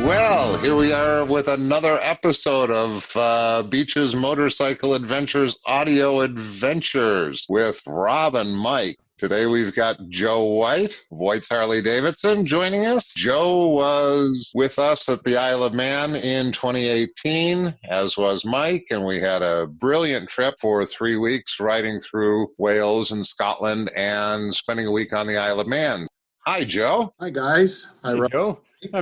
Well, here we are with another episode of Beach's Motorcycle Adventures Audio Adventures with Rob and Mike. Today we've got Joe White, White's Harley Davidson, joining us. Joe was with us at the Isle of Man in 2018, as was Mike, and we had a brilliant trip for 3 weeks riding through Wales and Scotland and spending a week on the Isle of Man. Hi, Joe. Hi, guys. Hi, Hey, Rob. Joe. I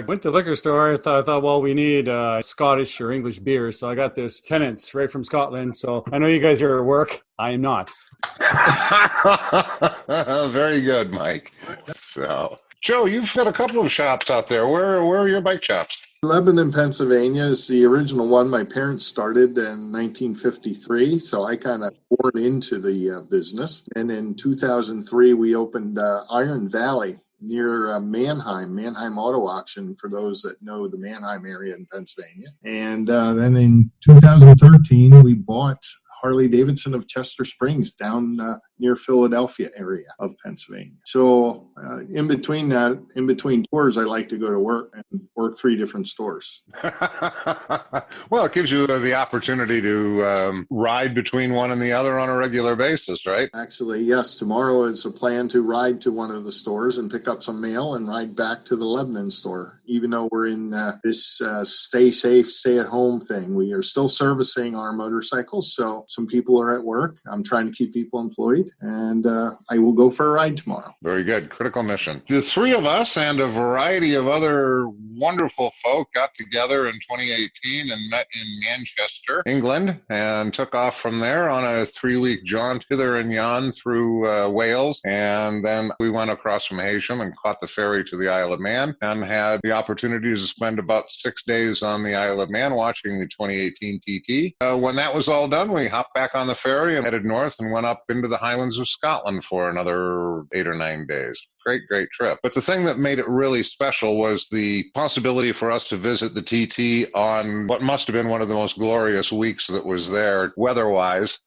went to the liquor store. I thought, well, we need Scottish or English beer. So I got this Tennent's right from Scotland. So I know you guys are at work. I am not. Very good, Mike. So, Joe, you've got a couple of shops out there. Where are your bike shops? Lebanon, Pennsylvania is the original one. My parents started in 1953, so I kind of poured into the business. And in 2003, we opened Iron Valley near Mannheim Auto Auction, for those that know the Mannheim area in Pennsylvania. And then in 2013, we bought Harley Davidson of Chester Springs down near Philadelphia area of Pennsylvania. So in between tours, I like to go to work and work 3 different stores. Well, it gives you the opportunity to ride between one and the other on a regular basis, right? Actually, yes. Tomorrow is a plan to ride to one of the stores and pick up some mail and ride back to the Lebanon store. Even though we're in this stay safe, stay at home thing, we are still servicing our motorcycles. So some people are at work. I'm trying to keep people employed, and I will go for a ride tomorrow. Very good. Critical mission. The 3 of us and a variety of other wonderful folk got together in 2018 and met in Manchester, England, and took off from there on a 3-week jaunt hither and yon through Wales. And then we went across from Heysham and caught the ferry to the Isle of Man and had the opportunity to spend about 6 days on the Isle of Man watching the 2018 TT. When that was all done, we hopped back on the ferry and headed north and went up into the Highlands of Scotland for another 8 or 9 days. Great trip. But the thing that made it really special was the possibility for us to visit the TT on what must have been one of the most glorious weeks that was there, weather-wise.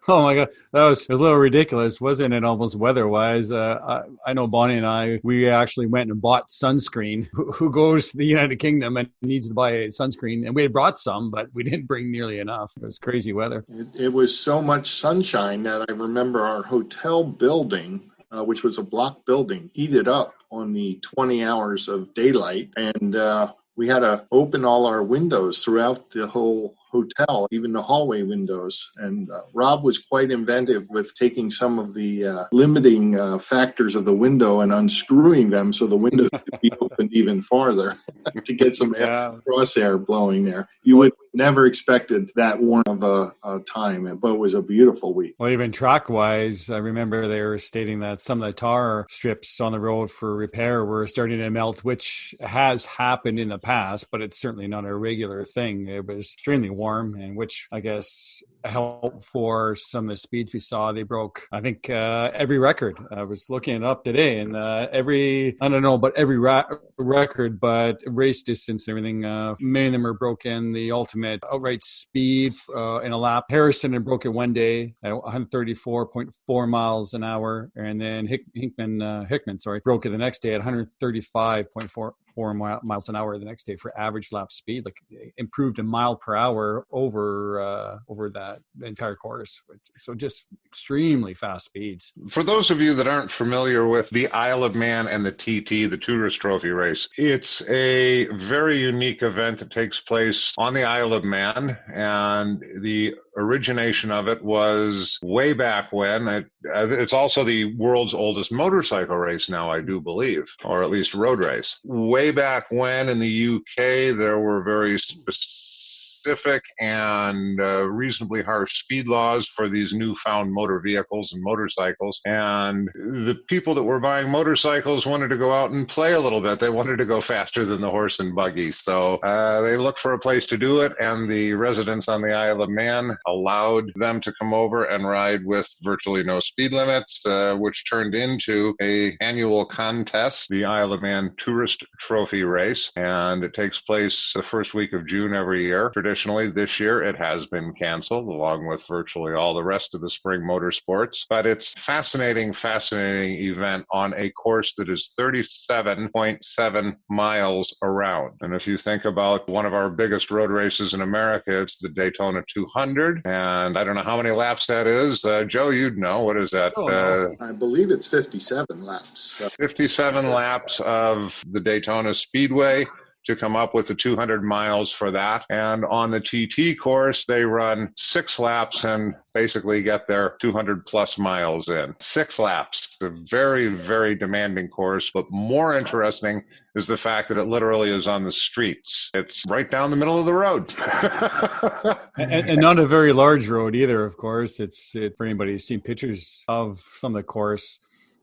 Oh, my God. It was a little ridiculous, wasn't it, almost weather-wise? I know Bonnie and I, we actually went and bought sunscreen. Who goes to the United Kingdom and needs to buy sunscreen? And we had brought some, but we didn't bring nearly enough. It was crazy weather. It was so much sunshine that I remember our hotel building, which was a block building, heated up on the 20 hours of daylight. And we had to open all our windows throughout the whole hotel, even the hallway windows. And Rob was quite inventive with taking some of the limiting factors of the window and unscrewing them so the windows could be opened even farther to get some crosshair blowing there. You would never expected that warm of a time, but it was a beautiful week. Well, even track-wise, I remember they were stating that some of the tar strips on the road for repair were starting to melt, which has happened in the past, but it's certainly not a regular thing. It was extremely warm, and which I guess helped for some of the speeds we saw. They broke, I think, every record. I was looking it up today, and every record, but race distance and everything, many of them are broken. The ultimate outright speed in a lap, Harrison had broke it one day at 134.4 miles an hour, and then Hickman broke it the next day at 135.4 miles an hour the next day for average lap speed, like improved a mile per hour over that entire course. So just extremely fast speeds. For those of you that aren't familiar with the Isle of Man and the TT, the Tourist Trophy race, it's a very unique event that takes place on the Isle of Man, and the origination of it was way back when. It's also the world's oldest motorcycle race now, I do believe, or at least road race. Way back when in the UK, there were very specific and reasonably harsh speed laws for these newfound motor vehicles and motorcycles. And the people that were buying motorcycles wanted to go out and play a little bit. They wanted to go faster than the horse and buggy. So they looked for a place to do it, and the residents on the Isle of Man allowed them to come over and ride with virtually no speed limits, which turned into an annual contest, the Isle of Man Tourist Trophy Race, and it takes place the first week of June every year. Traditionally, this year it has been canceled, along with virtually all the rest of the spring motorsports, but it's fascinating event on a course that is 37.7 miles around. And if you think about one of our biggest road races in America, it's the Daytona 200, and I don't know how many laps that is. Joe, you'd know. What is that? I believe it's 57 laps. 57 laps of the Daytona Speedway to come up with the 200 miles for that. And on the TT course, they run 6 laps and basically get their 200 plus miles in. 6 laps. It's a very, very demanding course, but more interesting is the fact that it literally is on the streets. It's right down the middle of the road. and not a very large road either, of course. For anybody who's seen pictures of some of the course,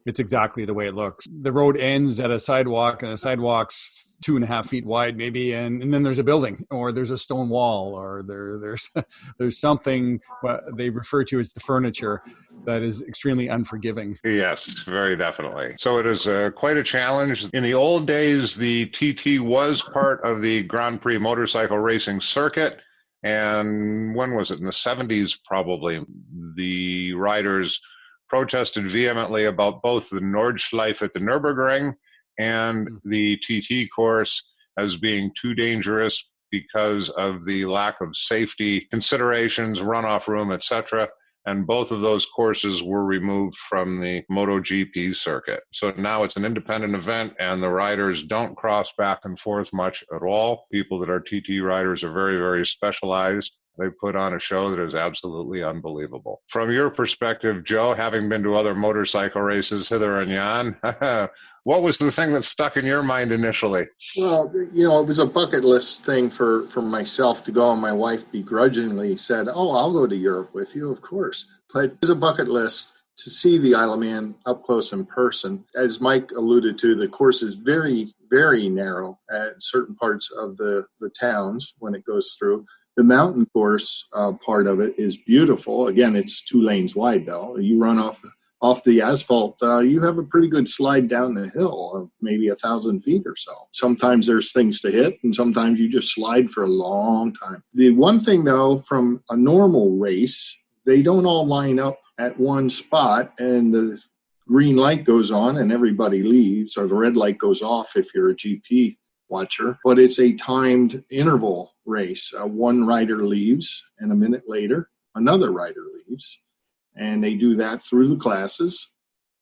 it's exactly the way it looks. The road ends at a sidewalk, and the sidewalk's 2.5 feet wide maybe, and then there's a building, or there's a stone wall, or there's something what they refer to as the furniture that is extremely unforgiving. Yes, very definitely. So it is quite a challenge. In the old days, the TT was part of the Grand Prix motorcycle racing circuit. And when was it? In the 70s, probably. The riders protested vehemently about both the Nordschleife at the Nürburgring and the TT course as being too dangerous because of the lack of safety considerations, runoff room, etc. And both of those courses were removed from the MotoGP circuit. So now it's an independent event, and the riders don't cross back and forth much at all. People that are TT riders are very, very specialized. They put on a show that is absolutely unbelievable. From your perspective, Joe, having been to other motorcycle races hither and yon, what was the thing that stuck in your mind initially? Well, it was a bucket list thing for myself to go, and my wife begrudgingly said, I'll go to Europe with you, of course. But it was a bucket list to see the Isle of Man up close in person. As Mike alluded to, the course is very, very narrow at certain parts of the towns when it goes through. The mountain course part of it is beautiful. Again, it's 2 lanes wide, though. You run off the asphalt, you have a pretty good slide down the hill of maybe 1,000 feet or so. Sometimes there's things to hit, and sometimes you just slide for a long time. The one thing, though, from a normal race, they don't all line up at one spot, and the green light goes on and everybody leaves, or the red light goes off if you're a GP watcher. But it's a timed interval race. One rider leaves, and a minute later, another rider leaves. And they do that through the classes.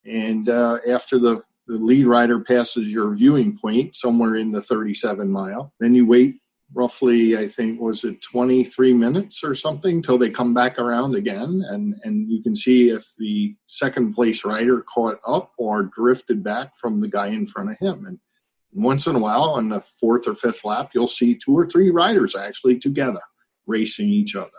And after the lead rider passes your viewing point, somewhere in the 37 mile, then you wait roughly, I think, was it 23 minutes or something, till they come back around again. And you can see if the second place rider caught up or drifted back from the guy in front of him. And once in a while, on the 4th or 5th lap, you'll see 2 or 3 riders actually together racing each other.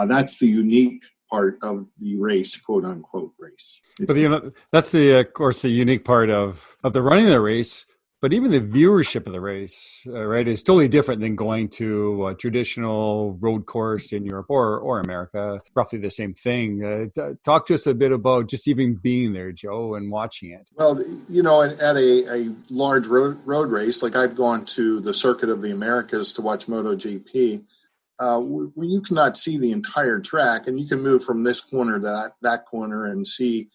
That's the unique part of the race, quote unquote race. But that's of course the unique part of the running of the race. But even the viewership of the race, right, is totally different than going to a traditional road course in Europe or America. Roughly the same thing. Talk to us a bit about just even being there, Joe, and watching it. Well, at a large road race, like I've gone to the Circuit of the Americas to watch MotoGP, when you cannot see the entire track, and you can move from this corner to that corner and see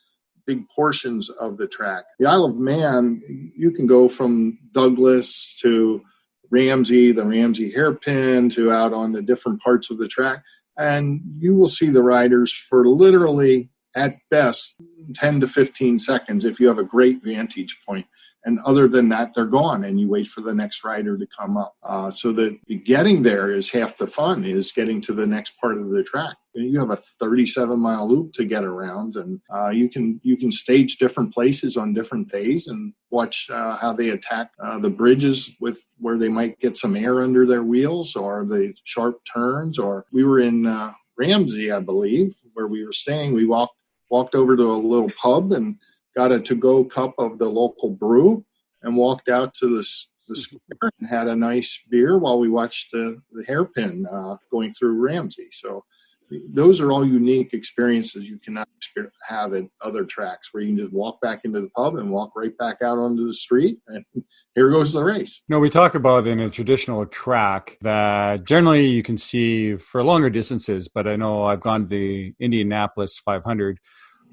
big portions of the track. The Isle of Man, you can go from Douglas to Ramsey, the Ramsey hairpin, to out on the different parts of the track, and you will see the riders for literally at best 10 to 15 seconds if you have a great vantage point. And other than that, they're gone, and you wait for the next rider to come up. So the getting there is half the fun, is getting to the next part of the track. You have a 37-mile loop to get around, and you can stage different places on different days and watch how they attack the bridges with where they might get some air under their wheels, or the sharp turns. Or we were in Ramsey, I believe, where we were staying. We walked over to a little pub and got a to-go cup of the local brew and walked out to the square and had a nice beer while we watched the hairpin going through Ramsey. So those are all unique experiences you cannot have at other tracks, where you can just walk back into the pub and walk right back out onto the street, and here goes the race. No, we talk about in a traditional track that generally you can see for longer distances, but I know I've gone to the Indianapolis 500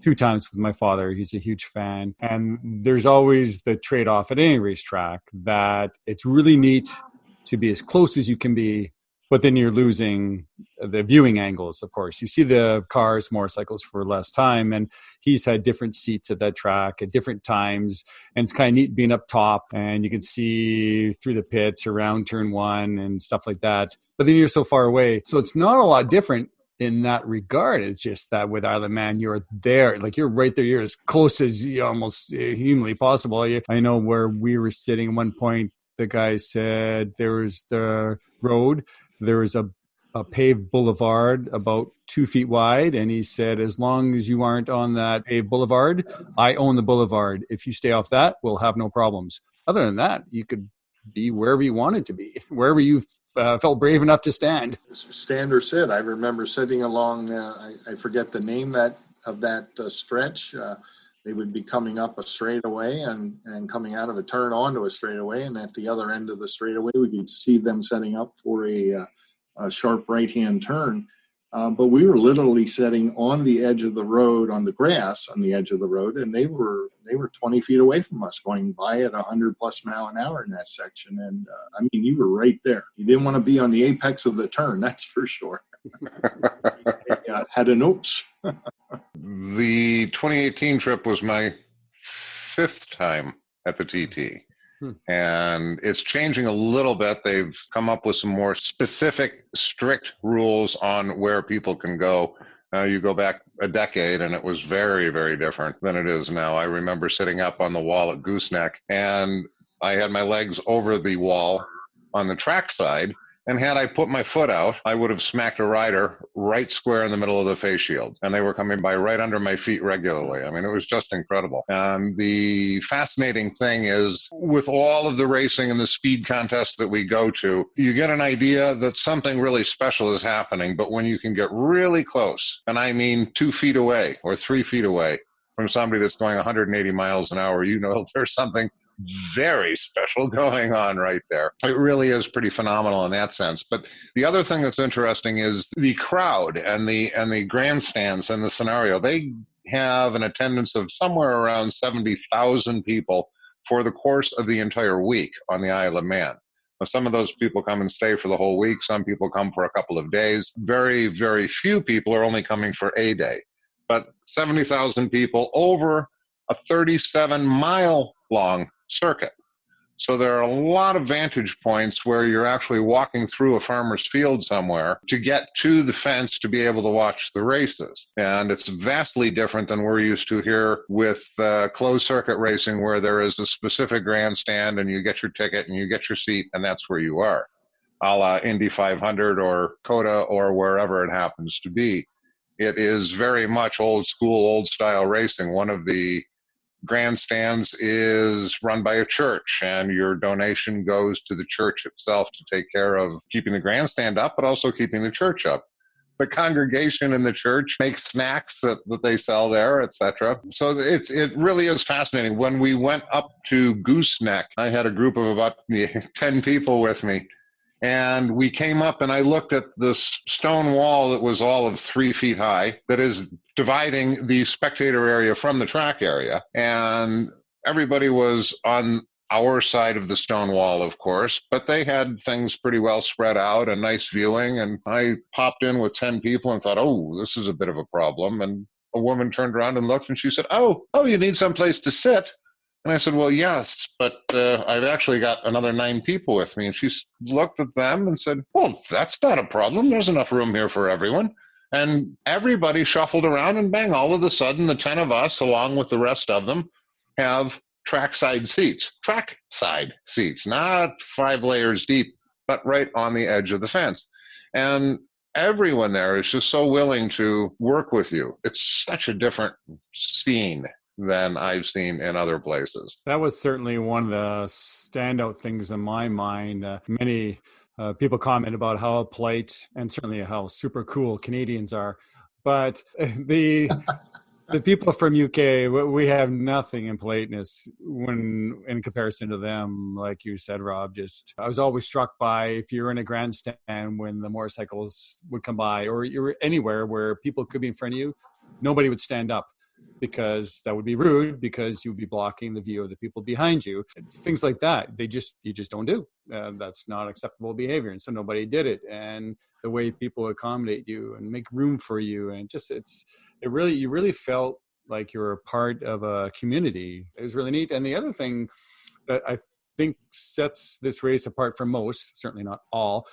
2 times with my father. He's a huge fan. And there's always the trade-off at any racetrack that it's really neat to be as close as you can be, but then you're losing the viewing angles, of course. You see the cars, motorcycles for less time, and he's had different seats at that track at different times, and it's kind of neat being up top, and you can see through the pits around turn 1 and stuff like that. But then you're so far away. So it's not a lot different in that regard. It's just that with Isle of Man, you're there, like you're right there. You're as close as you almost humanly possible. I know where we were sitting at one point, the guy said there was the road, there was a paved boulevard about 2 feet wide. And he said, as long as you aren't on that paved boulevard, I own the boulevard. If you stay off that, we'll have no problems. Other than that, you could be wherever you wanted to be, wherever you felt brave enough to stand. Stand or sit. I remember sitting along, I forget the name of that stretch. They would be coming up a straightaway and coming out of a turn onto a straightaway. And at the other end of the straightaway, we could see them setting up for a sharp right-hand turn. But we were literally sitting on the edge of the road, on the grass on the edge of the road, and they were 20 feet away from us, going by at 100 plus mile an hour in that section. And I mean, you were right there. You didn't want to be on the apex of the turn, that's for sure. They had an oops. The 2018 trip was my 5th time at the TT. And it's changing a little bit. They've come up with some more specific, strict rules on where people can go. You go back a decade and it was very, very different than it is now. I remember sitting up on the wall at Gooseneck, and I had my legs over the wall on the track side. And had I put my foot out, I would have smacked a rider right square in the middle of the face shield. And they were coming by right under my feet regularly. I mean, it was just incredible. And the fascinating thing is, with all of the racing and the speed contests that we go to, you get an idea that something really special is happening. But when you can get really close, and I mean 2 feet away or 3 feet away from somebody that's going 180 miles an hour, you know there's something very special going on right there. It really is pretty phenomenal in that sense. But the other thing that's interesting is the crowd and the grandstands and the scenario. They have an attendance of somewhere around 70,000 people for the course of the entire week on the Isle of Man. Now, some of those people come and stay for the whole week. Some people come for a couple of days. Very, very few people are only coming for a day. But 70,000 people over a 37-mile long circuit. So there are a lot of vantage points where you're actually walking through a farmer's field somewhere to get to the fence to be able to watch the races. And it's vastly different than we're used to here with closed circuit racing, where there is a specific grandstand and you get your ticket and you get your seat and that's where you are, a la Indy 500 or COTA or wherever it happens to be. It is very much old school, old style racing. One of the grandstands is run by a church, and your donation goes to the church itself to take care of keeping the grandstand up, but also keeping the church up. The congregation in the church makes snacks that they sell there, etc. So it really is fascinating. When we went up to Gooseneck, I had a group of about 10 people with me. And we came up and I looked at this stone wall that was all of 3 feet high that is dividing the spectator area from the track area. And everybody was on our side of the stone wall, of course, but they had things pretty well spread out and nice viewing. And I popped in with 10 people and thought, oh, this is a bit of a problem. And a woman turned around and looked, and she said, "Oh, you need someplace to sit." And I said, "Well, yes, but I've actually got another 9 people with me." And she looked at them and said, "Well, that's not a problem. There's enough room here for everyone." And everybody shuffled around, and bang, all of a sudden, the 10 of us, along with the rest of them, have trackside seats, not 5 layers deep, but right on the edge of the fence. And everyone there is just so willing to work with you. It's such a different scene than I've seen in other places. That was certainly one of the standout things in my mind. Many people comment about how polite and certainly how super cool Canadians are, but the people from UK, we have nothing in politeness when in comparison to them. Like you said, Rob, just I was always struck by if you're in a grandstand when the motorcycles would come by, or you're anywhere where people could be in front of you, nobody would stand up, because that would be rude, because you would be blocking the view of the people behind you. Things like that, you just don't do. That's not acceptable behavior, and so nobody did it. And the way people accommodate you and make room for you, and just you really felt like you were a part of a community. It was really neat. And the other thing that I think sets this race apart from most, certainly not all,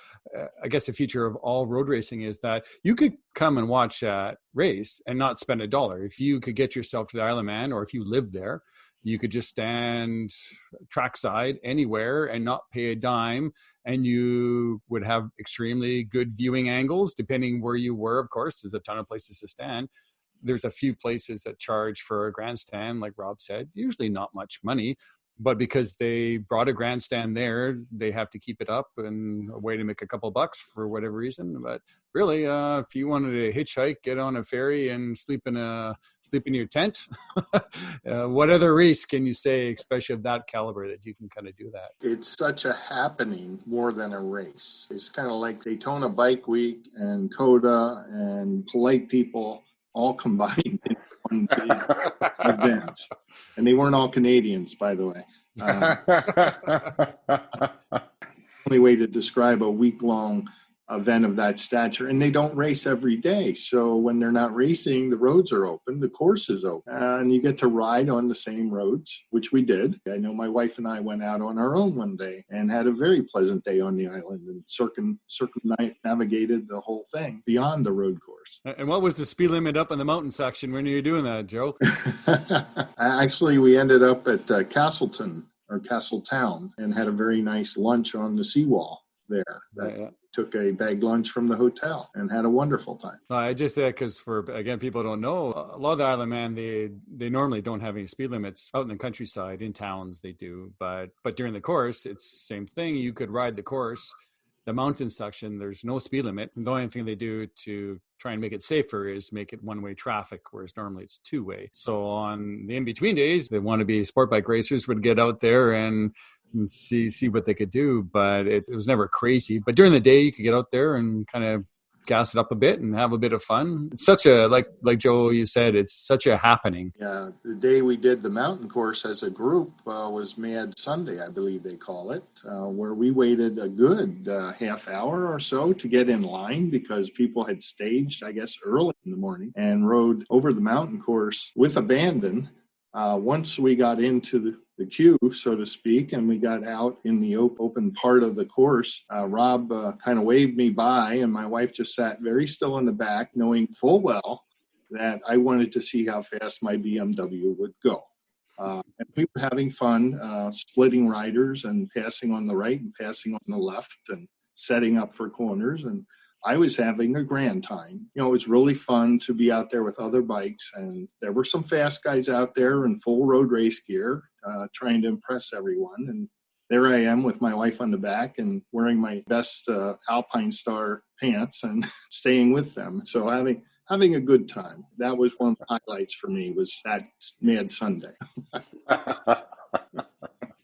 I guess a feature of all road racing is that you could come and watch that race and not spend $1. If you could get yourself to the Isle of Man, or if you lived there, you could just stand trackside anywhere and not pay a dime, and you would have extremely good viewing angles depending where you were. Of course, there's a ton of places to stand. There's a few places that charge for a grandstand, like Rob said, usually not much money. But because they brought a grandstand there, they have to keep it up, and a way to make a couple bucks for whatever reason. But really, if you wanted to hitchhike, get on a ferry, and sleep in your tent, what other race can you say, especially of that caliber, that you can kind of do that? It's such a happening more than a race. It's kind of like Daytona Bike Week and COTA and Polite People all combined in one big event. And they weren't all Canadians, by the way. Only way to describe a week-long event of that stature. And they don't race every day. So when they're not racing, the roads are open, the course is open, and you get to ride on the same roads, which we did. I know my wife and I went out on our own one day and had a very pleasant day on the island, and circumnavigated the whole thing beyond the road course. And what was the speed limit up in the mountain section when you were doing that, Joe? Actually, we ended up at Castletown and had a very nice lunch on the seawall there. Took a bag lunch from the hotel and had a wonderful time. I just said because again, people don't know, a lot of the Isle of Man, they normally don't have any speed limits. Out in the countryside, in towns, they do. But during the course, it's the same thing. You could ride the course. The mountain section, there's no speed limit. The only thing they do to try and make it safer is make it one-way traffic, whereas normally it's two-way. So on the in-between days, they want to be sport bike racers would get out there and see what they could do, but it was never crazy. But during the day, you could get out there and kind of gas it up a bit and have a bit of fun. It's such a, like Joe, you said, it's such a happening. Yeah, the day we did the mountain course as a group was Mad Sunday, I believe they call it, where we waited a good half hour or so to get in line because people had staged, I guess, early in the morning and rode over the mountain course with abandon. Once we got into the queue, so to speak, and we got out in the open part of the course, Rob kind of waved me by, and my wife just sat very still in the back, knowing full well that I wanted to see how fast my BMW would go. And we were having fun, splitting riders and passing on the right and passing on the left and setting up for corners, and I was having a grand time. You know, it was really fun to be out there with other bikes, and there were some fast guys out there in full road race gear, trying to impress everyone. And there I am with my wife on the back and wearing my best Alpine Star pants and staying with them. So having a good time. That was one of the highlights for me, was that Mad Sunday.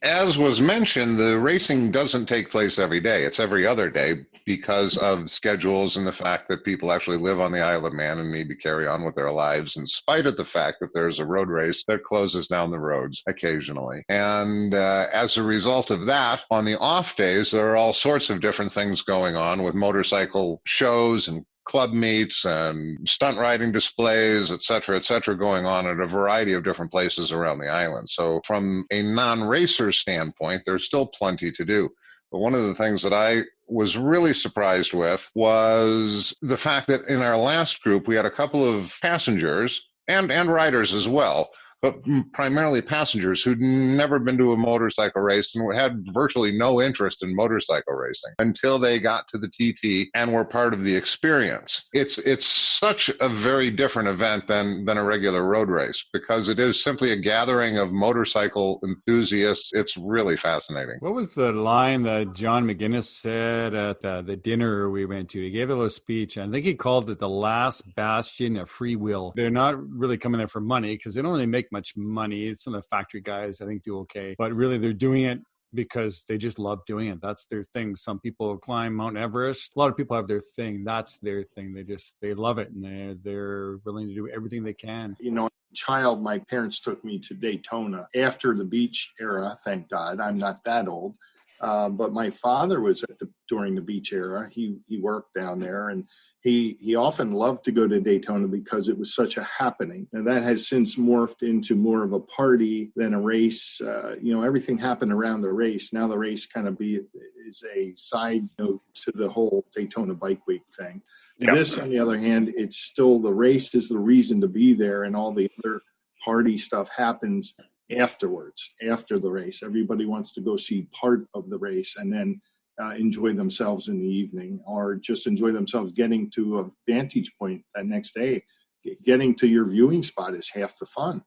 As was mentioned, the racing doesn't take place every day. It's every other day because of schedules and the fact that people actually live on the Isle of Man and need to carry on with their lives in spite of the fact that there's a road race that closes down the roads occasionally. And as a result of that, on the off days, there are all sorts of different things going on with motorcycle shows and club meets and stunt riding displays, et cetera, going on at a variety of different places around the island. So from a non-racer standpoint, there's still plenty to do. But one of the things that I was really surprised with was the fact that in our last group, we had a couple of passengers and riders as well, but primarily passengers who'd never been to a motorcycle race and had virtually no interest in motorcycle racing until they got to the TT and were part of the experience. It's such a very different event than a regular road race, because it is simply a gathering of motorcycle enthusiasts. It's really fascinating. What was the line that John McGuinness said at the dinner we went to? He gave a little speech, and I think he called it the last bastion of free will. They're not really coming there for money because they don't really make much money. Some of the factory guys, I think, do okay. But really, they're doing it because they just love doing it. That's their thing. Some people climb Mount Everest. A lot of people have their thing. That's their thing. They love it, and they're willing to do everything they can. You know, child, my parents took me to Daytona after the beach era. Thank God, I'm not that old. But my father was during the beach era. He worked down there, and he often loved to go to Daytona because it was such a happening. And that has since morphed into more of a party than a race. Everything happened around the race. Now the race kind of is a side note to the whole Daytona Bike Week thing. Yep. This, on the other hand, it's still the race is the reason to be there, and all the other party stuff happens afterwards, after the race. Everybody wants to go see part of the race and then enjoy themselves in the evening, or just enjoy themselves getting to a vantage point that next day. Getting to your viewing spot is half the fun.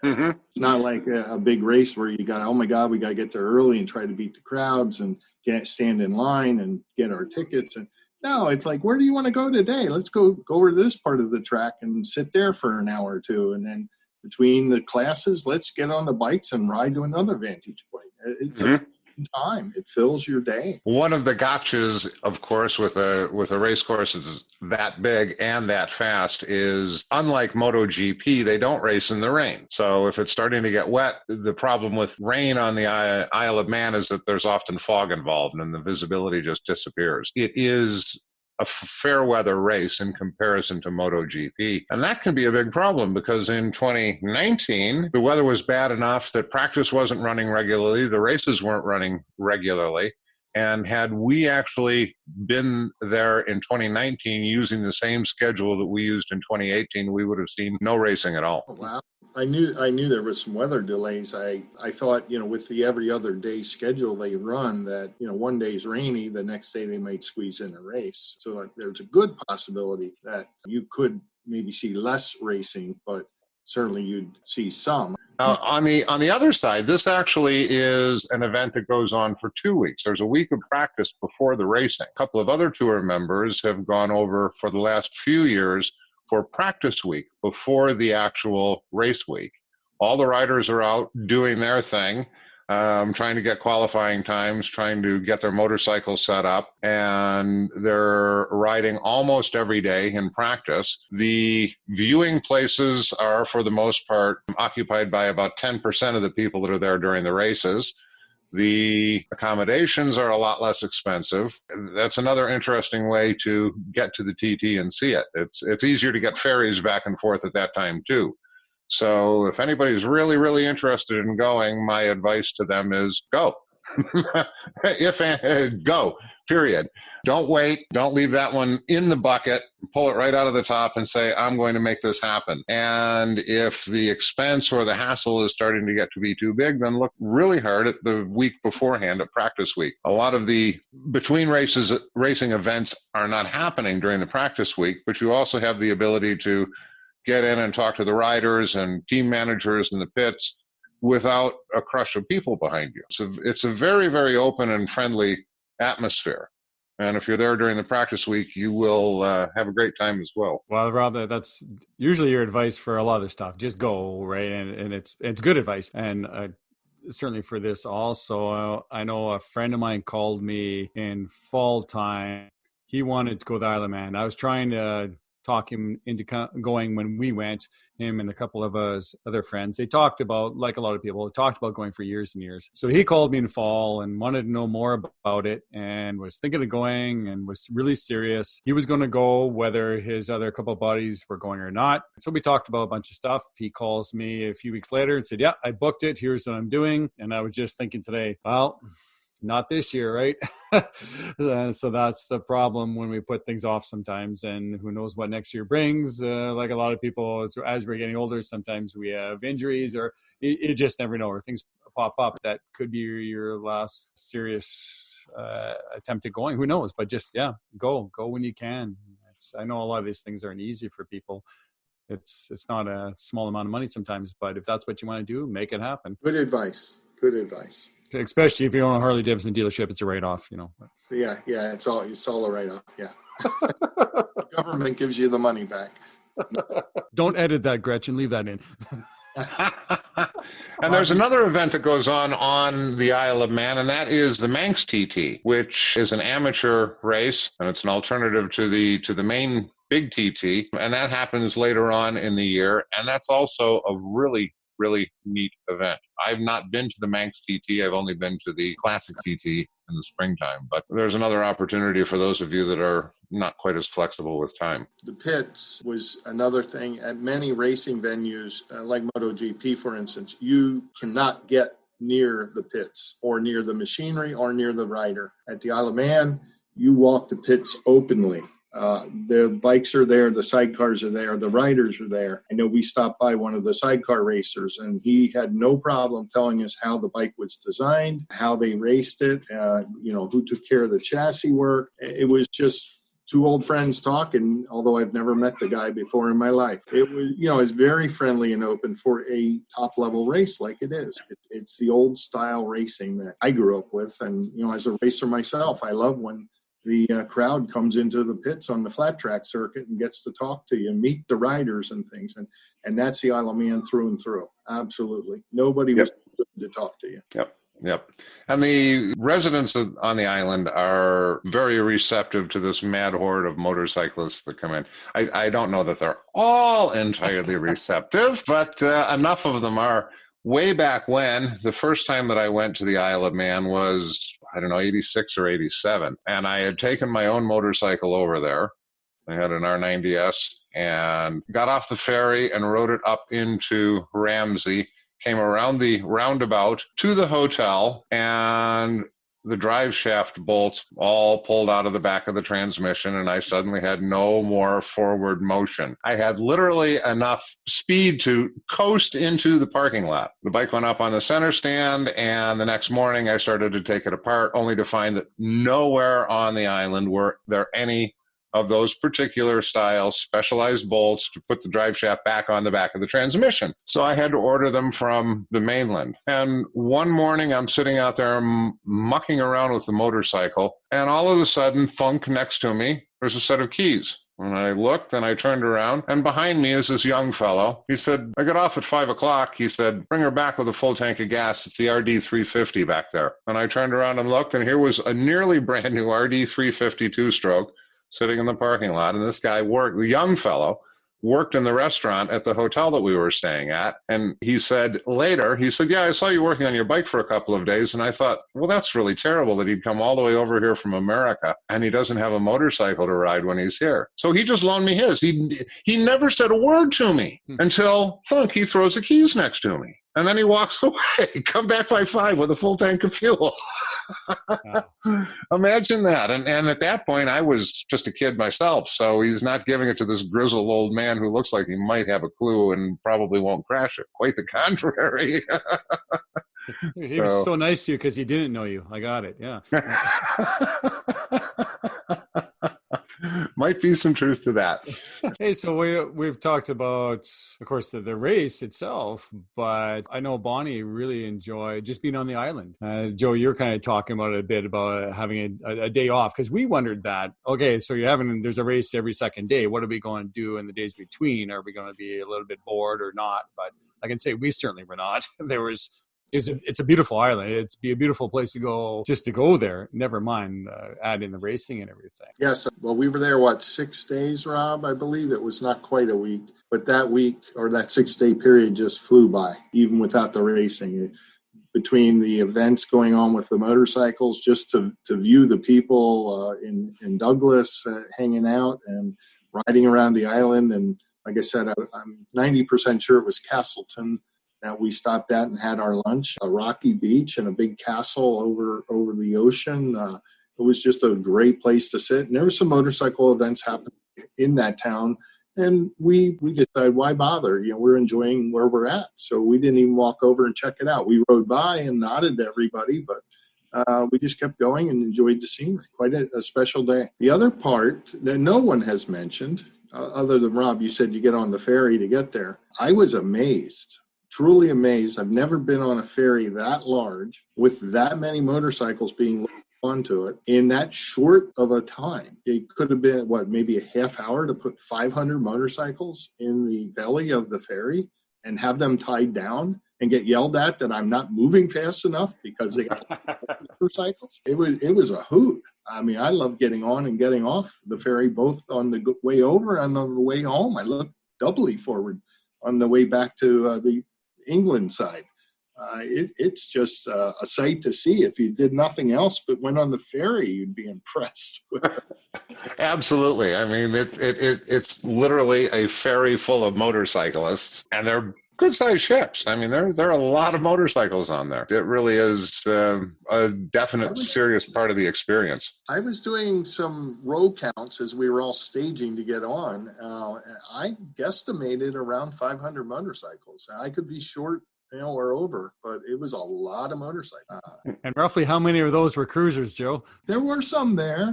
Mm-hmm. It's not like a big race where you got, oh my God, we got to get there early and try to beat the crowds and stand in line and get our tickets. And no, it's like, where do you want to go today? Let's go over to this part of the track and sit there for an hour or two. And then between the classes, let's get on the bikes and ride to another vantage point. It's a time. It fills your day. One of the gotchas, of course, with a race course that's that big and that fast is, unlike MotoGP, they don't race in the rain. So if it's starting to get wet, the problem with rain on the Isle of Man is that there's often fog involved and the visibility just disappears. It is a fair weather race in comparison to MotoGP. And that can be a big problem because in 2019, the weather was bad enough that practice wasn't running regularly, the races weren't running regularly. And had we actually been there in 2019 using the same schedule that we used in 2018, we would have seen no racing at all. Wow. I knew there was some weather delays. I thought, with the every other day schedule they run, that, one day's rainy, the next day they might squeeze in a race. So there's a good possibility that you could maybe see less racing, but certainly you'd see some. On the other side, this actually is an event that goes on for 2 weeks. There's a week of practice before the racing. A couple of other tour members have gone over for the last few years for practice week before the actual race week. All the riders are out doing their thing, trying to get qualifying times, trying to get their motorcycles set up, and they're riding almost every day in practice. The viewing places are, for the most part, occupied by about 10% of the people that are there during the races. The accommodations are a lot less expensive. That's another interesting way to get to the TT and see it. It's easier to get ferries back and forth at that time too. So if anybody's really, really interested in going, my advice to them is go. Go, period. Don't wait. Don't leave that one in the bucket. Pull it right out of the top and say, I'm going to make this happen. And if the expense or the hassle is starting to get to be too big, then look really hard at the week beforehand, at practice week. A lot of the between races racing events are not happening during the practice week, but you also have the ability to get in and talk to the riders and team managers in the pits without a crush of people behind you. So it's a very, very open and friendly atmosphere. And if you're there during the practice week, you will have a great time as well. Well, Rob, that's usually your advice for a lot of stuff. Just go, right? And it's good advice. And certainly for this also, I know a friend of mine called me in fall time. He wanted to go to the Isle of Man. I was trying to talk him into going when we went, him and a couple of us other friends. They talked about, like a lot of people, talked about going for years and years. So he called me in the fall and wanted to know more about it and was thinking of going and was really serious. He was going to go whether his other couple of buddies were going or not. So we talked about a bunch of stuff. He calls me a few weeks later and said, yeah, I booked it. Here's what I'm doing. And I was just thinking today, well, not this year, right? So that's the problem when we put things off sometimes, and who knows what next year brings. Like a lot of people, as we're getting older, sometimes we have injuries, or you just never know, or things pop up that could be your last serious attempt at going. Who knows? But just, go when you can. I know a lot of these things aren't easy for people. It's not a small amount of money sometimes, but if that's what you want to do, make it happen. Good advice. Good advice. Especially if you own a Harley Davidson dealership, it's a write-off, Yeah, it's all a write-off. Yeah. The government gives you the money back. Don't edit that, Gretchen. Leave that in. And there's another event that goes on the Isle of Man, and that is the Manx TT, which is an amateur race, and it's an alternative to the main big TT, and that happens later on in the year, and that's also a really neat event. I've not been to the Manx TT. I've only been to the Classic TT in the springtime, but there's another opportunity for those of you that are not quite as flexible with time. The pits was another thing. At many racing venues, like MotoGP, for instance, you cannot get near the pits or near the machinery or near the rider. At the Isle of Man, you walk the pits openly. The bikes are there, the sidecars are there, the riders are there. I know we stopped by one of the sidecar racers, and he had no problem telling us how the bike was designed, how they raced it, who took care of the chassis work. It was just two old friends talking, although I've never met the guy before in my life. It was, it's very friendly and open for a top-level race like it is. It's the old-style racing that I grew up with, and, as a racer myself, I love when the crowd comes into the pits on the flat track circuit and gets to talk to you and meet the riders and things. And that's the Isle of Man through and through. Absolutely. Nobody was good to talk to you. Yep. And the residents on the island are very receptive to this mad horde of motorcyclists that come in. I don't know that they're all entirely receptive, but enough of them are. Way back when, the first time that I went to the Isle of Man was, 86 or 87. And I had taken my own motorcycle over there. I had an R90S and got off the ferry and rode it up into Ramsey, came around the roundabout to the hotel, and the drive shaft bolts all pulled out of the back of the transmission, and I suddenly had no more forward motion. I had literally enough speed to coast into the parking lot. The bike went up on the center stand, and the next morning I started to take it apart, only to find that nowhere on the island were there any of those particular style specialized bolts to put the drive shaft back on the back of the transmission. So I had to order them from the mainland. And one morning I'm sitting out there mucking around with the motorcycle, and all of a sudden, thunk, next to me, there's a set of keys. And I looked and I turned around, and behind me is this young fellow. He said, I got off at 5 o'clock. He said, bring her back with a full tank of gas. It's the RD 350 back there. And I turned around and looked, and here was a nearly brand new RD 350 two-stroke sitting in the parking lot. And this guy the young fellow worked in the restaurant at the hotel that we were staying at. And he said, yeah, I saw you working on your bike for a couple of days. And I thought, well, that's really terrible that he'd come all the way over here from America and he doesn't have a motorcycle to ride when he's here. So he just loaned me his. He never said a word to me until he throws the keys next to me. And then he walks away, come back by 5 with a full tank of fuel. Wow. Imagine that. And at that point, I was just a kid myself. So he's not giving it to this grizzled old man who looks like he might have a clue and probably won't crash it. Quite the contrary. He was so nice to you because he didn't know you. I got it. Yeah. Might be some truth to that. Hey, so we've talked about, of course, the race itself, but I know Bonnie really enjoyed just being on the island. Joe, you're kind of talking about it a bit about having a day off, because we wondered that. Okay, so there's a race every second day. What are we going to do in the days between? Are we going to be a little bit bored or not? But I can say we certainly were not. it's a beautiful island. It's be a beautiful place to go just to go there. Never mind add in the racing and everything. Yes. Well, we were there, 6 days, Rob? I believe it was not quite a week, but that week or that 6-day period just flew by, even without the racing. Between the events going on with the motorcycles, just to view the people in Douglas hanging out and riding around the island. And like I said, I'm 90% sure it was Castleton that we stopped at and had our lunch. A rocky beach and a big castle over the ocean. It was just a great place to sit. And there were some motorcycle events happening in that town. And we decided, why bother? We're enjoying where we're at. So we didn't even walk over and check it out. We rode by and nodded to everybody, but we just kept going and enjoyed the scenery. Quite a special day. The other part that no one has mentioned, other than Rob, you said you get on the ferry to get there. I was amazed, truly amazed. I've never been on a ferry that large with that many motorcycles being onto it in that short of a time. It could have been maybe a half hour to put 500 motorcycles in the belly of the ferry and have them tied down and get yelled at that I'm not moving fast enough because they got motorcycles. It was a hoot. I mean, I love getting on and getting off the ferry, both on the way over and on the way home. I looked doubly forward on the way back to the England side. It's just a sight to see. If you did nothing else but went on the ferry, you'd be impressed with it. Absolutely. I mean, it's literally a ferry full of motorcyclists, and they're good-sized ships. I mean, there are a lot of motorcycles on there. It really is a definite, serious part of the experience. I was doing some row counts as we were all staging to get on. I guesstimated around 500 motorcycles. I could be short or over, but it was a lot of motorcycles. And roughly how many of those were cruisers, Joe? There were some there.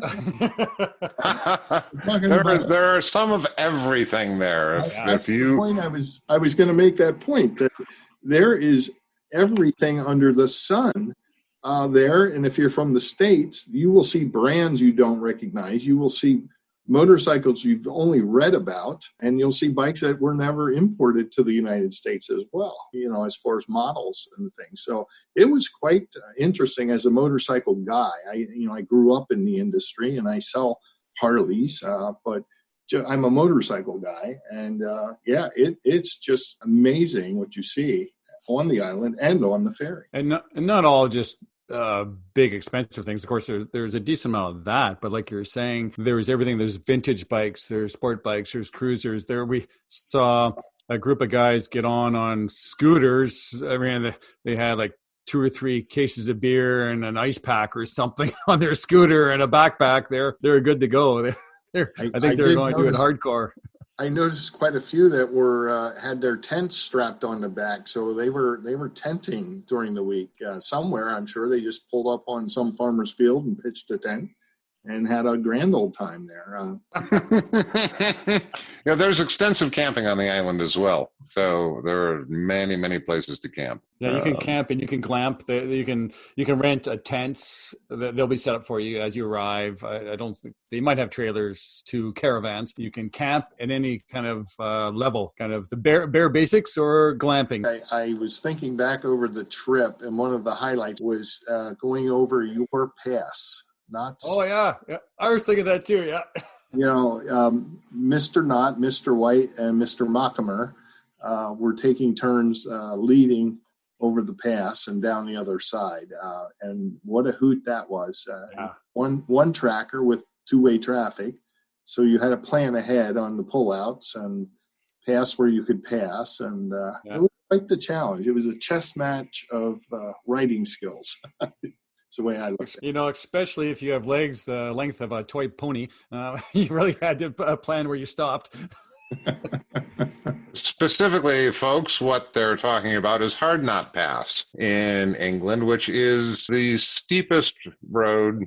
There are some of everything there. That's the point I was going to make that point, that there is everything under the sun there. And if you're from the States, you will see brands you don't recognize. You will see motorcycles you've only read about, and you'll see bikes that were never imported to the United States as well, as far as models and things. So it was quite interesting as a motorcycle guy. I grew up in the industry and I sell Harleys, but I'm a motorcycle guy. And it's just amazing what you see on the island and on the ferry. And not all just big expensive things. Of course, there's a decent amount of that, but like you're saying, there's everything. There's vintage bikes, there's sport bikes, there's cruisers. There we saw a group of guys get on scooters. I mean, they had like 2 or 3 cases of beer and an ice pack or something on their scooter and a backpack. They're good to go. I think they're going to do it hardcore. I noticed quite a few that were had their tents strapped on the back, so they were tenting during the week somewhere. I'm sure they just pulled up on some farmer's field and pitched a tent and had a grand old time there. There's extensive camping on the island as well, so there are many, many places to camp. Yeah, you can camp and you can glamp. You can rent a tent. They'll be set up for you as you arrive. I don't think they might have trailers to caravans. You can camp at any kind of level, kind of the bare basics or glamping. I was thinking back over the trip, and one of the highlights was going over your pass. Oh yeah, I was thinking that too. Yeah. Mr. Knott, Mr. White, and Mr. Mockamer were taking turns leading over the pass and down the other side. And what a hoot that was. One tracker with 2-way traffic. So you had to plan ahead on the pullouts and pass where you could pass. And it was quite the challenge. It was a chess match of riding skills. It's the way I look at it. Especially if you have legs the length of a toy pony, you really had to plan where you stopped. Specifically, folks, what they're talking about is Hard Knot Pass in England, which is the steepest road.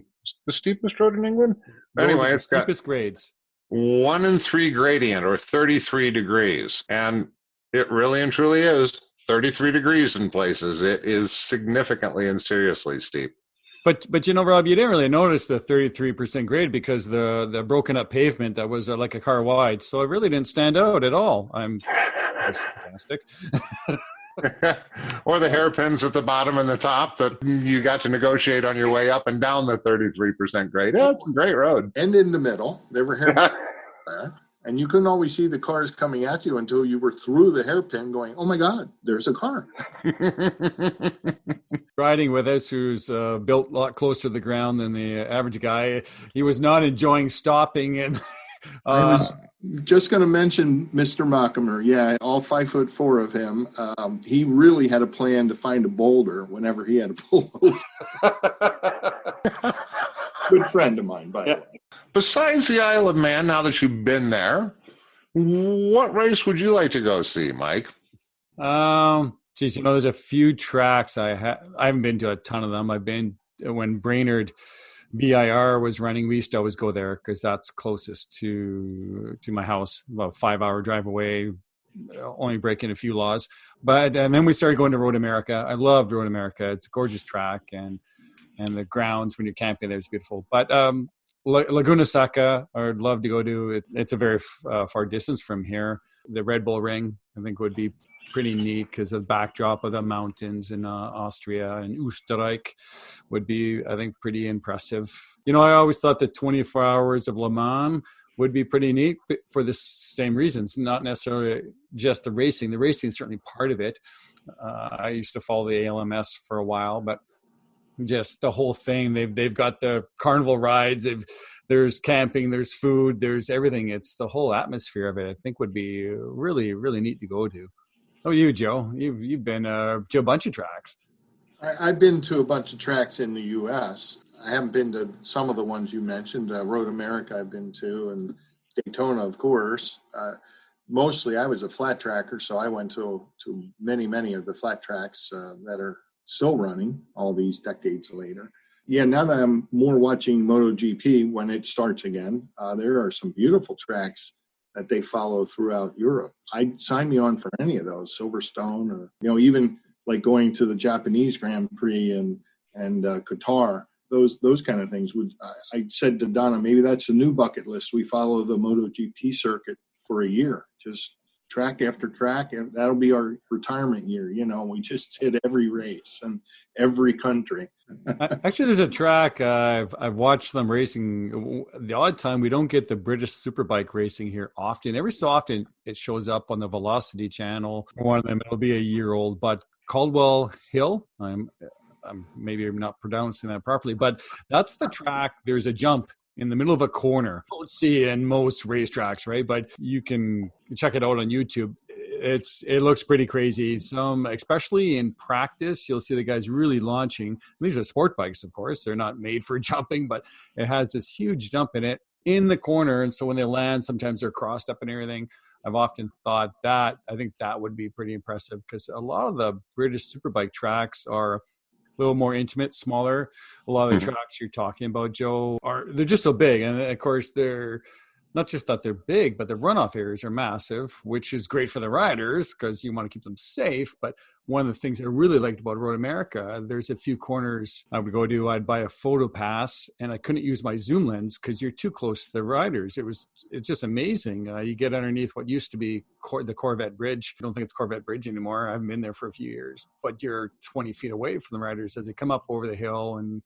The steepest road in England? Anyway, it's got steepest grades. 1 in 3 gradient, or 33 degrees. And it really and truly is 33 degrees in places. It is significantly and seriously steep. But Rob, you didn't really notice the 33% grade because the broken up pavement that was like a car wide. So it really didn't stand out at all. That's fantastic. Or the hairpins at the bottom and the top that you got to negotiate on your way up and down the 33% grade. Yeah, it's a great road. And in the middle, there were hairpins there. And you couldn't always see the cars coming at you until you were through the hairpin going, oh my God, there's a car. Riding with us, who's built a lot closer to the ground than the average guy, he was not enjoying stopping. And I was just going to mention Mr. Mockimer. Yeah, all 5'4" of him. He really had a plan to find a boulder whenever he had to pull over. Good friend of mine, by the way. Besides the Isle of Man, now that you've been there, what race would you like to go see, Mike? Geez, there's a few tracks I haven't been to a ton of them. I've been when Brainerd BIR was running. We used to always go there because that's closest to my house, about a 5-hour drive away, only breaking a few laws. And then we started going to Road America. I loved Road America. It's a gorgeous track, and the grounds when you're camping there is beautiful. But Laguna Seca, I'd love to go to. It's a very far distance from here. The Red Bull Ring, I think, would be pretty neat because the backdrop of the mountains in Austria and Österreich would be, I think, pretty impressive. I always thought the 24 hours of Le Mans would be pretty neat for the same reasons, not necessarily just the racing. The racing is certainly part of it. I used to follow the ALMS for a while, but just the whole thing. They've got the carnival rides. There's camping, there's food, there's everything. It's the whole atmosphere of it. I think would be really, really neat to go to. Oh, you, Joe, you've been to a bunch of tracks. I've been to a bunch of tracks in the U.S. I haven't been to some of the ones you mentioned. Road America I've been to, and Daytona, of course. Mostly I was a flat tracker, so I went to many, many of the flat tracks that are still running all these decades later. Yeah, now that I'm more watching MotoGP when it starts again, there are some beautiful tracks that they follow throughout Europe. I'd sign me on for any of those, Silverstone, or even like going to the Japanese Grand Prix and Qatar. Those kind of things I said to Donna, maybe that's a new bucket list. We follow the MotoGP circuit for a year, just track after track. That'll be our retirement year. We just hit every race and every country. Actually, there's a track I've watched them racing. The odd time we don't get the British Superbike racing here often. Every so often it shows up on the Velocity channel. One of them, it'll be a year old, but Caldwell Hill. I'm maybe I'm not pronouncing that properly, but that's the track. There's a jump in the middle of a corner. You don't see in most racetracks, right? But you can check it out on YouTube. It looks pretty crazy. Especially in practice, you'll see the guys really launching. These are sport bikes, of course. They're not made for jumping, but it has this huge jump in it in the corner. And so when they land, sometimes they're crossed up and everything. I've often thought I think that would be pretty impressive because a lot of the British Superbike tracks are a little more intimate, smaller. A lot of the tracks you're talking about, Joe, they're just so big. And of course, they're not just that they're big, but the runoff areas are massive, which is great for the riders because you want to keep them safe. But one of the things I really liked about Road America, there's a few corners I would go to. I'd buy a photo pass, and I couldn't use my zoom lens because you're too close to the riders. It's just amazing. You get underneath what used to be the Corvette Bridge. I don't think it's Corvette Bridge anymore. I haven't been there for a few years. But you're 20 feet away from the riders as they come up over the hill and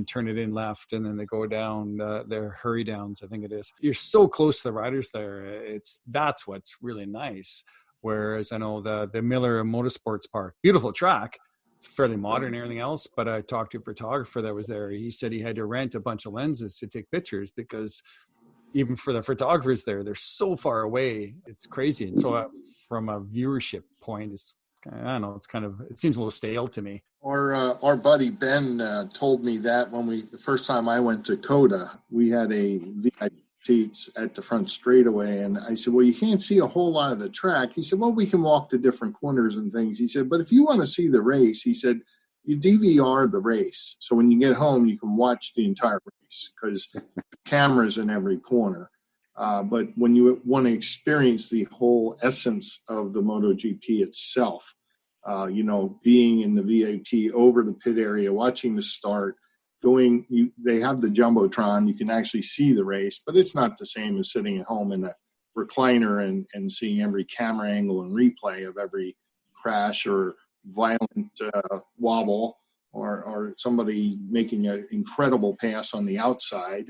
turn it in left, and then they go down their hurry downs, I think it is. You're so close to the riders there. That's what's really nice. Whereas I know the Miller Motorsports Park, beautiful track. It's fairly modern and everything else, but I talked to a photographer that was there. He said he had to rent a bunch of lenses to take pictures because even for the photographers there, they're so far away. It's crazy. And so from a viewership point, I don't know, it seems a little stale to me. Our buddy Ben told me that the first time I went to COTA, we had a VIP seats at the front straightaway. And I said, well, you can't see a whole lot of the track. He said, well, we can walk to different corners and things. He said, but if you want to see the race, he said, you DVR the race. So when you get home, you can watch the entire race because cameras in every corner. But when you want to experience the whole essence of the MotoGP itself, being in the VIP over the pit area, watching the start, they have the Jumbotron, you can actually see the race, but it's not the same as sitting at home in a recliner and seeing every camera angle and replay of every crash or violent wobble, or somebody making an incredible pass on the outside,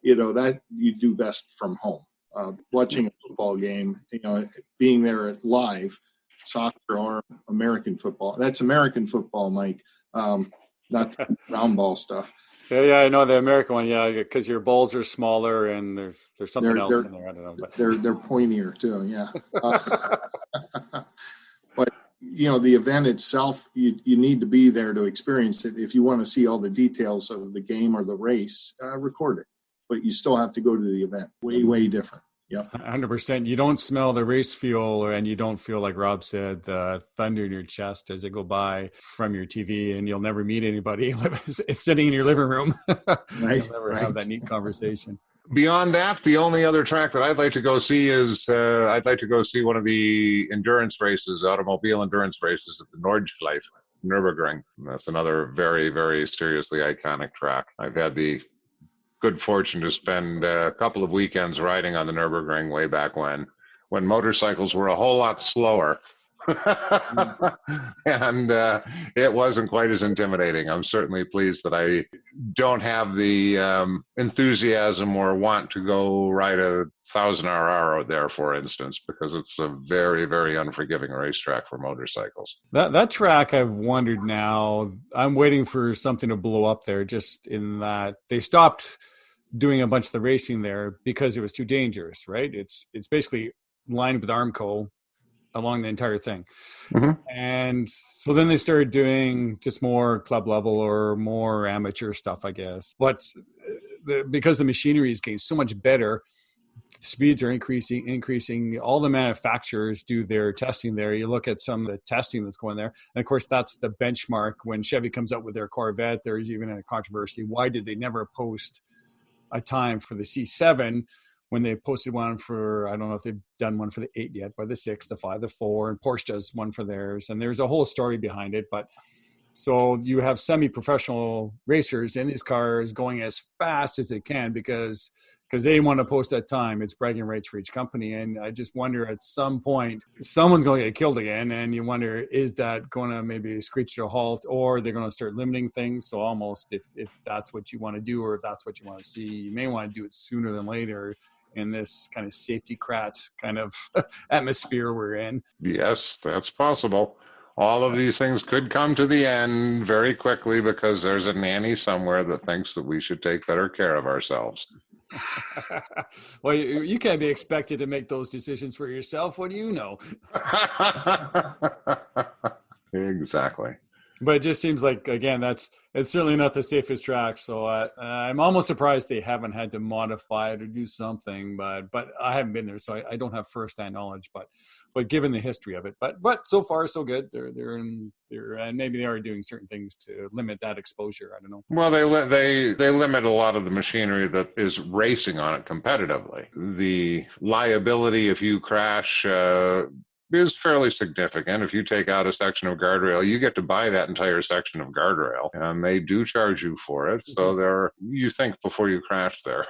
that you do best from home. Watching a football game, being there at live, soccer or American football. That's American football, Mike, not the round ball stuff. Yeah, I know the American one. Yeah, because your balls are smaller and there's something else in there. I don't know, but they're pointier too. Yeah, but the event itself, you need to be there to experience it. If you want to see all the details of the game or the race, record it. But you still have to go to the event. Way different. Yeah, 100%. You don't smell the race fuel, and you don't feel, like Rob said, the thunder in your chest as they go by from your TV, and you'll never meet anybody. It's sitting in your living room. Right. You'll never have that neat conversation. Beyond that, the only other track that I'd like to go see is I'd like to go see one of the endurance races, automobile endurance races at the Nordschleife, Nürburgring. That's another very, very seriously iconic track. I've had the good fortune to spend a couple of weekends riding on the Nürburgring way back when motorcycles were a whole lot slower. And it wasn't quite as intimidating. I'm certainly pleased that I don't have the enthusiasm or want to go ride a 1,000-hour out there, for instance, because it's a very, very unforgiving racetrack for motorcycles. That track, I've wondered now. I'm waiting for something to blow up there, just in that they stopped doing a bunch of the racing there because it was too dangerous, right? It's basically lined with Armco along the entire thing. Mm-hmm. And so then they started doing just more club level or more amateur stuff, I guess. But because the machinery is getting so much better, speeds are increasing. All the manufacturers do their testing there. You look at some of the testing that's going there. And of course, that's the benchmark. When Chevy comes out with their Corvette, there's even a controversy. Why did they never post a time for the C7 when they posted one for, I don't know if they've done one for the 8 yet, but the 6, the 5, the 4, and Porsche does one for theirs. And there's a whole story behind it. But so you have semi-professional racers in these cars going as fast as they can because they want to post that time. It's bragging rights for each company. And I just wonder, at some point, someone's going to get killed again. And you wonder, is that going to maybe screech to a halt, or they're going to start limiting things? So almost if that's what you want to do, or if that's what you want to see, you may want to do it sooner than later in this kind of safety crat kind of atmosphere we're in. Yes, that's possible. All of these things could come to the end very quickly because there's a nanny somewhere that thinks that we should take better care of ourselves. Well, you can't be expected to make those decisions for yourself. What do you know? Exactly. But it just seems like, again, it's certainly not the safest track. So I'm almost surprised they haven't had to modify it or do something. But I haven't been there, so I don't have firsthand knowledge. But given the history of it, but so far so good. They're and maybe they are doing certain things to limit that exposure. I don't know. Well, they limit a lot of the machinery that is racing on it competitively. The liability if you crash is fairly significant. If you take out a section of guardrail, you get to buy that entire section of guardrail, and they do charge you for it. So you think before you crash there.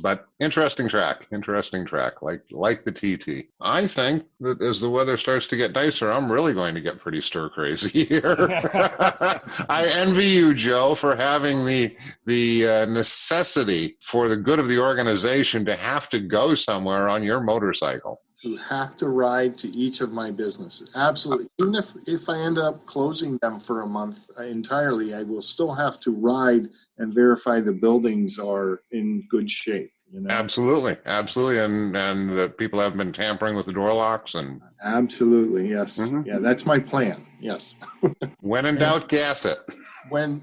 But interesting track, like the TT. I think that as the weather starts to get nicer, I'm really going to get pretty stir crazy here. I envy you, Joe, for having the necessity for the good of the organization to have to go somewhere on your motorcycle. To have to ride to each of my businesses. Absolutely. Even if I end up closing them for a month entirely, I will still have to ride and verify the buildings are in good shape. Absolutely. And that people haven't been tampering with the door locks. And absolutely, yes. Mm-hmm. Yeah, that's my plan. Yes. When in doubt, gas it. When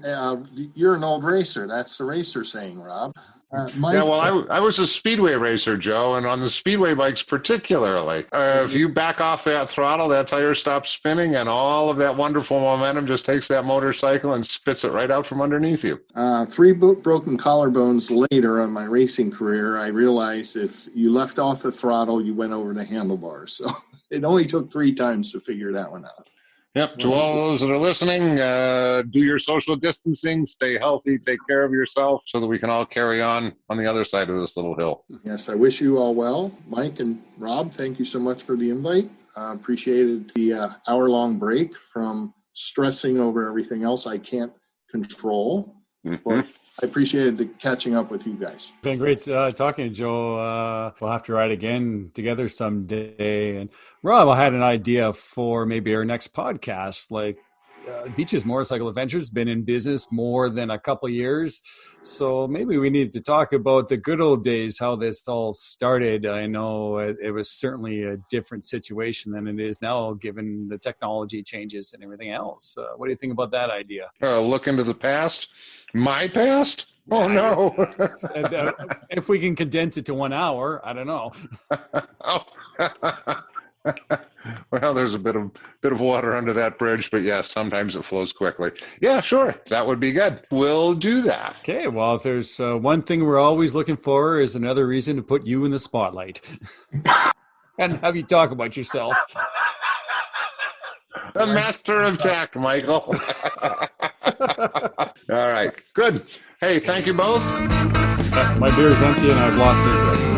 you're an old racer, that's the racer saying, Rob. I was a speedway racer, Joe, and on the speedway bikes particularly, if you back off that throttle, that tire stops spinning, and all of that wonderful momentum just takes that motorcycle and spits it right out from underneath you. 3 broken collarbones later on my racing career, I realized if you left off the throttle, you went over the handlebars. So it only took 3 times to figure that one out. Yep. To all those that are listening, do your social distancing, stay healthy, take care of yourself so that we can all carry on the other side of this little hill. Yes, I wish you all well. Mike and Rob, thank you so much for the invite. Appreciated the hour-long break from stressing over everything else I can't control. But I appreciated the catching up with you guys. Been great talking to Joe. We'll have to ride again together someday. And Rob, I had an idea for maybe our next podcast. Like Beaches Motorcycle Adventures been in business more than a couple of years, so maybe we need to talk about the good old days, how this all started. I know it was certainly a different situation than it is now, given the technology changes and everything else. What do you think about that idea? Look into the past. My past? Oh, no. If we can condense it to 1 hour, I don't know. Oh. Well, there's a bit of water under that bridge, but yes, sometimes it flows quickly. Yeah, sure. That would be good. We'll do that. Okay, well, if there's one thing we're always looking for is another reason to put you in the spotlight and have you talk about yourself. The master of tact, Michael. All right, good. Hey, thank you both. My beer is empty and I've lost interest.